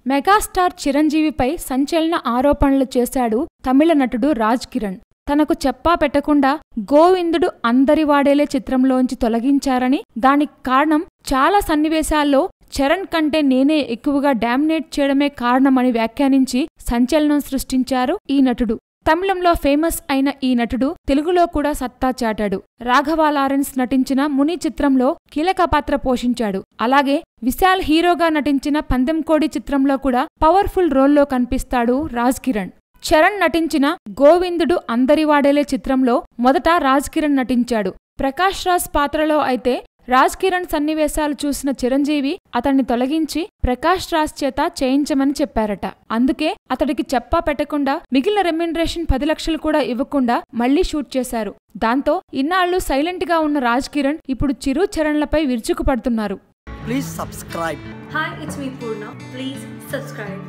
Megastar చిరంజీవిపై సంచలన ఆరోపణలు చేశాడు తమిళ నటుడు రాజ్ కిరణ్. తనకు చెప్పా పెట్టకుండా గోవిందుడు అందరివాడేలే చిత్రంలోంచి తొలగించారని, దానికి కారణం చాలా సన్నివేశాల్లో చరణ్ కంటే నేనే ఎక్కువగా డామినేట్ చేయడమే కారణమని వ్యాఖ్యానించి సంచలనం సృష్టించారు ఈ నటుడు. తమిళంలో ఫేమస్ అయిన ఈ నటుడు తెలుగులో కూడా సత్తా చాటాడు. రాఘవ లారెన్స్ నటించిన ముని చిత్రంలో కీలక పాత్ర పోషించాడు. అలాగే విశాల్ హీరోగా నటించిన పందెంకోడి చిత్రంలో కూడా పవర్ఫుల్ రోల్లో కనిపిస్తాడు రాజ్ కిరణ్. చరణ్ నటించిన గోవిందుడు అందరివాడేలే చిత్రంలో మొదట రాజ్ కిరణ్ నటించాడు. ప్రకాష్ రాజ్ పాత్రలో అయితే రాజ్ కిరణ్ సన్నివేశాలు చూసిన చిరంజీవి అతన్ని తొలగించి ప్రకాష్ రాజ్ చేత చేయించమని చెప్పారట. అందుకే అతడికి చెప్పా పెట్టకుండా మిగిలిన రెమ్యునరేషన్ 10 లక్షలు కూడా ఇవ్వకుండా మళ్లీ షూట్ చేశారు. దాంతో ఇన్నాళ్లు సైలెంట్ గా ఉన్న రాజ్ కిరణ్ ఇప్పుడు చిరు చరణ్లపై విరుచుకుపడుతున్నారు. Please subscribe. Hi, it's me Purna. Please subscribe.